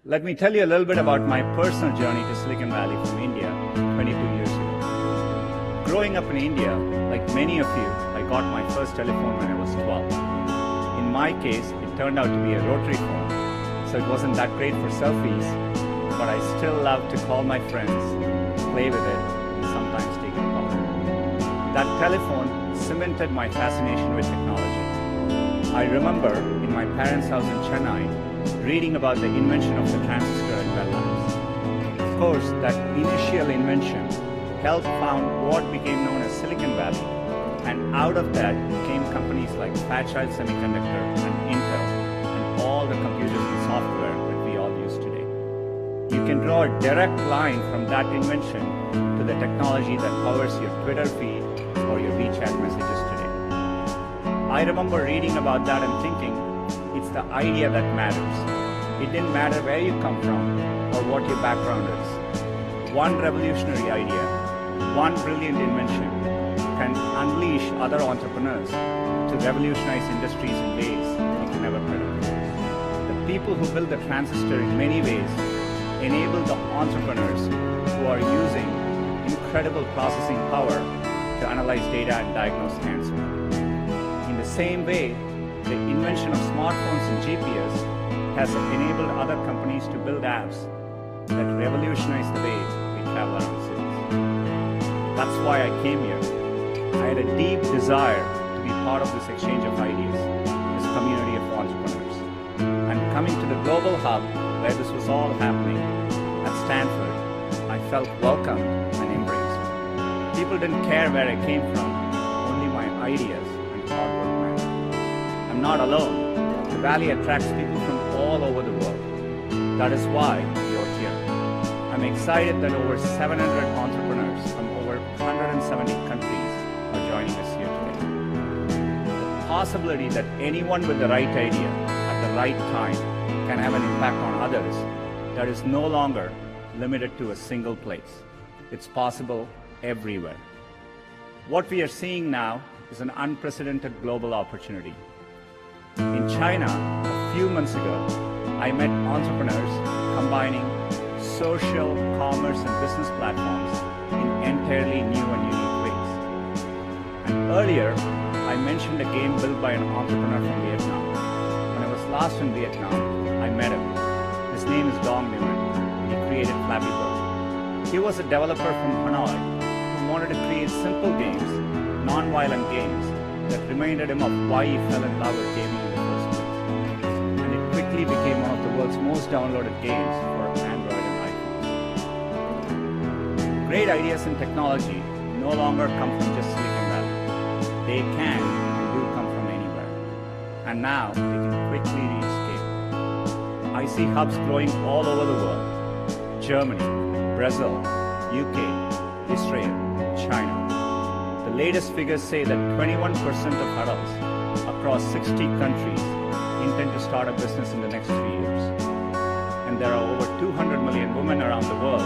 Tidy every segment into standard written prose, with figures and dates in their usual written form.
Let me tell you a little bit about my personal journey to Silicon Valley from India 22 years ago. Growing up in India, like many of you, I got my first telephone when I was 12. In my case, it turned out to be a rotary phone, so it wasn't that great for selfies, but I still love to call my friends, play with it, and sometimes take a call. That telephone cemented my fascination with technology. I remember in my parents' house in Chennai, reading about the invention of the transistor and bell lamps. Of course, that initial invention helped found what became known as Silicon Valley, and out of that came companies like Fairchild Semiconductor and Intel, and all the computers and software that we all use today. You can draw a direct line from that invention to the technology that powers your Twitter feed or your WeChat messages today. I remember reading about that and thinking, it's the idea that matters. It didn't matter where you come from or what your background is. One revolutionary idea, one brilliant invention can unleash other entrepreneurs to revolutionize industries in ways you can never predict. The people who build the transistor in many ways enable the entrepreneurs who are using incredible processing power to analyze data and diagnose cancer. In the same way, the invention of smartphones and GPS has enabled other companies to build apps that revolutionize the way we travel around cities. That's why I came here. I had a deep desire to be part of this exchange of ideas, this community of entrepreneurs. And coming to the global hub where this was all happening, at Stanford, I felt welcomed and embraced. People didn't care where I came from, only my ideas and hard work mattered. I'm not alone. The Valley attracts people from all over the world. That is why you're here. I'm excited that over 700 entrepreneurs from over 170 countries are joining us here today. The possibility that anyone with the right idea at the right time can have an impact on others, that is no longer limited to a single place. It's possible everywhere. What we are seeing now is an unprecedented global opportunity. In China, a few months ago, I met entrepreneurs combining social, commerce, and business platforms in entirely new and unique ways. And earlier, I mentioned a game built by an entrepreneur from Vietnam. When I was last in Vietnam, I met him. His name is Dong Nguyen. He created Flappy Bird. He was a developer from Hanoi who wanted to create simple games, non-violent games, that reminded him of why he fell in love with gaming in the first place. And it quickly became one of the world's most downloaded games for Android and iPhones. Great ideas in technology no longer come from just Silicon Valley. They can and do come from anywhere. And now they can quickly reach scale. I see hubs growing all over the world. Germany, Brazil, UK, Israel, China. The latest figures say that 21% of adults across 60 countries intend to start a business in the next 3 years. And there are over 200 million women around the world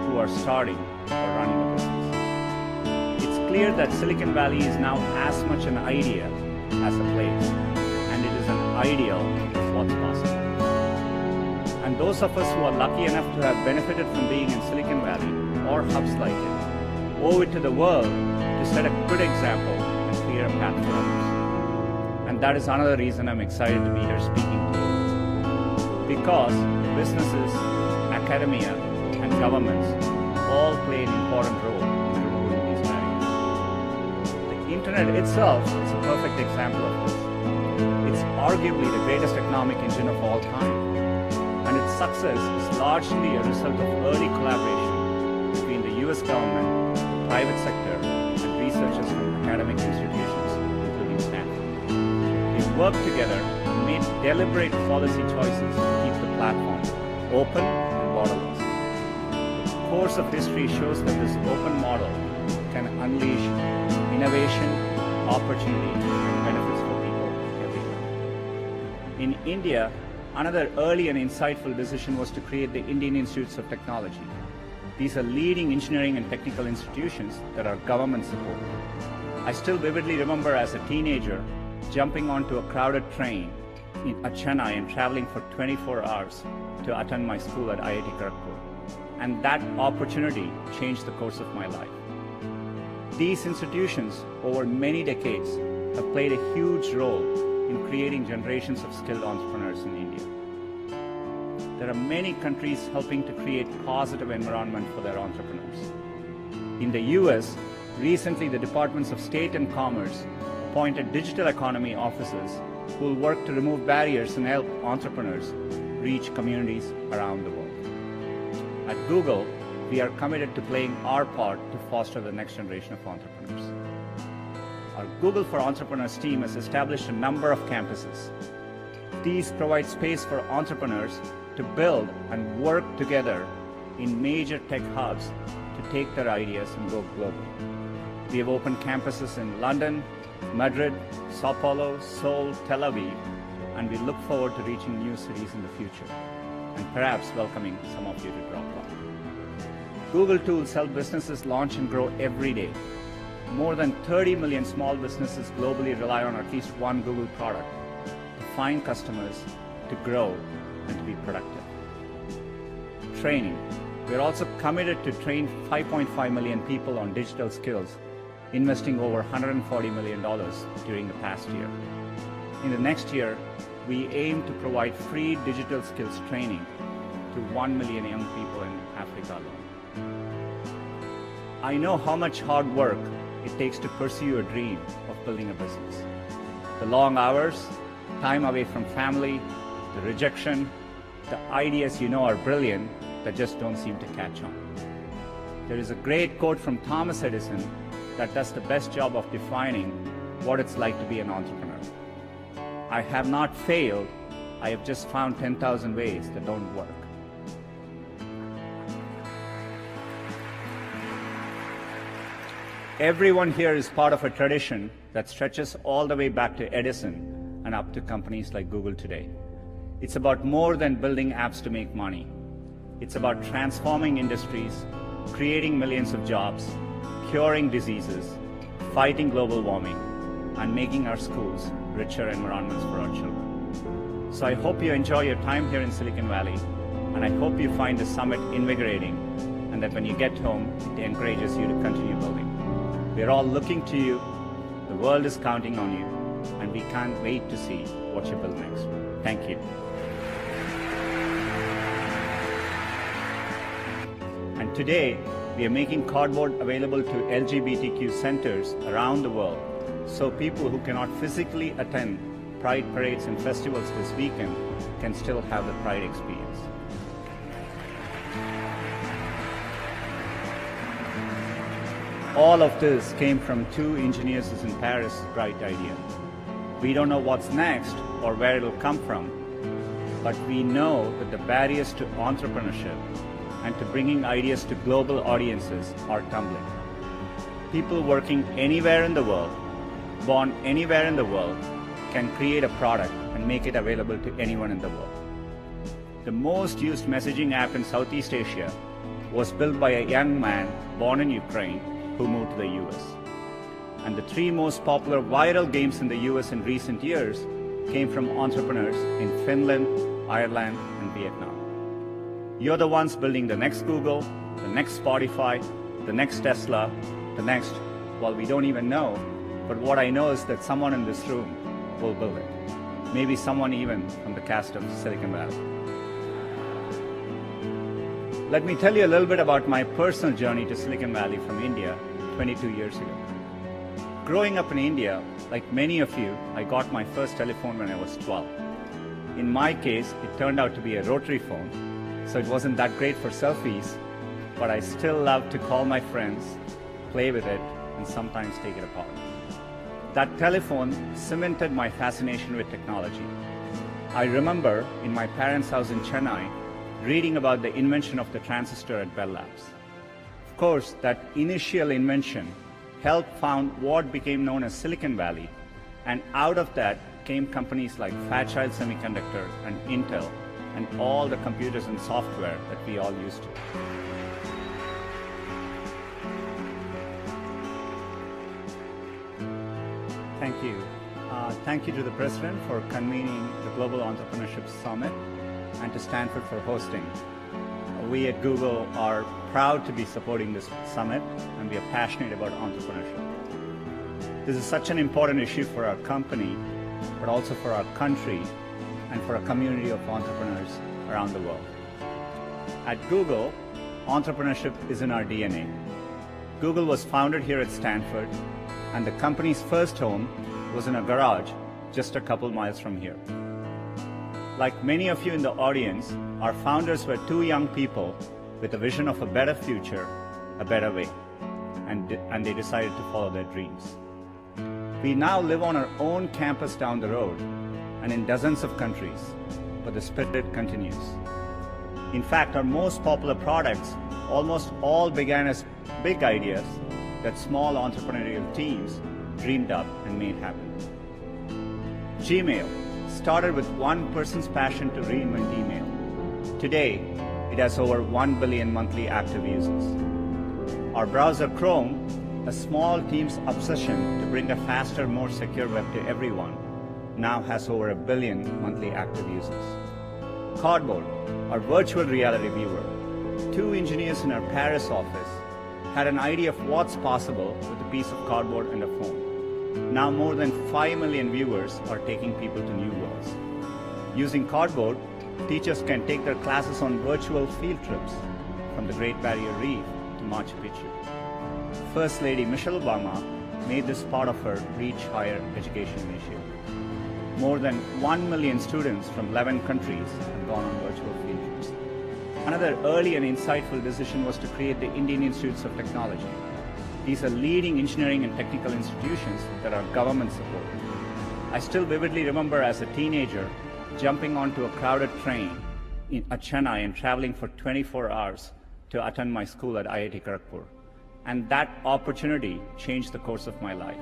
who are starting or running a business. It's clear that Silicon Valley is now as much an idea as a place, and it is an ideal of what's possible. And those of us who are lucky enough to have benefited from being in Silicon Valley or hubs like it, owe it to the world to set a good example and clear a path for others. And that is another reason I'm excited to be here speaking to you. Because businesses, academia, and governments all play an important role in removing these barriers. The internet itself is a perfect example of this. It's arguably the greatest economic engine of all time. And its success is largely a result of early collaboration between the US government, the private sector, and researchers from academic institutions, including Stanford. They worked together and made deliberate policy choices to keep the platform open and borderless. The course of history shows that this open model can unleash innovation, opportunity, and benefits for people everywhere. In India, another early and insightful decision was to create the Indian Institutes of Technology. These are leading engineering and technical institutions that are government supported. I still vividly remember as a teenager jumping onto a crowded train at Chennai and traveling for 24 hours to attend my school at IIT Kharagpur. And that opportunity changed the course of my life. These institutions, over many decades, have played a huge role in creating generations of skilled entrepreneurs in India. There are many countries helping to create positive environment for their entrepreneurs. In the US, recently the Departments of State and Commerce appointed digital economy officers who will work to remove barriers and help entrepreneurs reach communities around the world. At Google, we are committed to playing our part to foster the next generation of entrepreneurs. Our Google for Entrepreneurs team has established a number of campuses. These provide space for entrepreneurs to build and work together in major tech hubs to take their ideas and go global. We have opened campuses in London, Madrid, Sao Paulo, Seoul, Tel Aviv, and we look forward to reaching new cities in the future and perhaps welcoming some of you to drop by. Google tools help businesses launch and grow every day. More than 30 million small businesses globally rely on at least one Google product to find customers, to grow, and to be productive. Training. We are also committed to train 5.5 million people on digital skills, investing over $140 million during the past year. In the next year, we aim to provide free digital skills training to 1 million young people in Africa alone. I know how much hard work it takes to pursue your dream of building a business. The long hours, time away from family, the rejection, the ideas you know are brilliant that just don't seem to catch on. There is a great quote from Thomas Edison that does the best job of defining what it's like to be an entrepreneur. I have not failed, I have just found 10,000 ways that don't work. Everyone here is part of a tradition that stretches all the way back to Edison and up to companies like Google today. It's about more than building apps to make money. It's about transforming industries, creating millions of jobs, curing diseases, fighting global warming, and making our schools richer environments for our children. So I hope you enjoy your time here in Silicon Valley, and I hope you find the summit invigorating, and that when you get home, it encourages you to continue building. We're all looking to you, the world is counting on you, and we can't wait to see what you build next. Thank you. And today, we are making cardboard available to LGBTQ centers around the world, so people who cannot physically attend Pride parades and festivals this weekend can still have the Pride experience. All of this came from two engineers in Paris' bright idea. We don't know what's next or where it'll come from, but we know that the barriers to entrepreneurship and to bringing ideas to global audiences are tumbling. People working anywhere in the world, born anywhere in the world, can create a product and make it available to anyone in the world. The most used messaging app in Southeast Asia was built by a young man born in Ukraine who moved to the US. And the three most popular viral games in the US in recent years came from entrepreneurs in Finland, Ireland, and Vietnam. You're the ones building the next Google, the next Spotify, the next Tesla, the next, well, we don't even know, but what I know is that someone in this room will build it. Maybe someone even from the cast of Silicon Valley. Let me tell you a little bit about my personal journey to Silicon Valley from India 22 years ago. Growing up in India, like many of you, I got my first telephone when I was 12. In my case, it turned out to be a rotary phone, so it wasn't that great for selfies, but I still loved to call my friends, play with it, and sometimes take it apart. That telephone cemented my fascination with technology. I remember in my parents' house in Chennai, reading about the invention of the transistor at Bell Labs. Of course, that initial invention helped found what became known as Silicon Valley, and out of that came companies like Fairchild Semiconductor and Intel, and all the computers and software that we all use today. Thank you. Thank you to the President for convening the Global Entrepreneurship Summit and to Stanford for hosting. We at Google are proud to be supporting this summit, and we are passionate about entrepreneurship. This is such an important issue for our company, but also for our country and for a community of entrepreneurs around the world. At Google, entrepreneurship is in our DNA. Google was founded here at Stanford, and the company's first home was in a garage just a couple miles from here. Like many of you in the audience, our founders were two young people with a vision of a better future, a better way, and they decided to follow their dreams. We now live on our own campus down the road and in dozens of countries, but the spirit continues. In fact, our most popular products almost all began as big ideas that small entrepreneurial teams dreamed up and made happen. Gmail started with one person's passion to reinvent email. Today, it has over 1 billion monthly active users. Our browser Chrome, a small team's obsession to bring a faster, more secure web to everyone, now has over 1 billion monthly active users. Cardboard, our virtual reality viewer, two engineers in our Paris office had an idea of what's possible with a piece of cardboard and a phone. Now more than 5 million viewers are taking people to new worlds. Using Cardboard, teachers can take their classes on virtual field trips from the Great Barrier Reef to Machu Picchu. First Lady Michelle Obama made this part of her Reach Higher Education initiative. More than 1 million students from 11 countries have gone on virtual field trips. Another early and insightful decision was to create the Indian Institutes of Technology. These are leading engineering and technical institutions that are government supported. I still vividly remember as a teenager jumping onto a crowded train at Chennai and traveling for 24 hours to attend my school at IIT Kharagpur. And that opportunity changed the course of my life.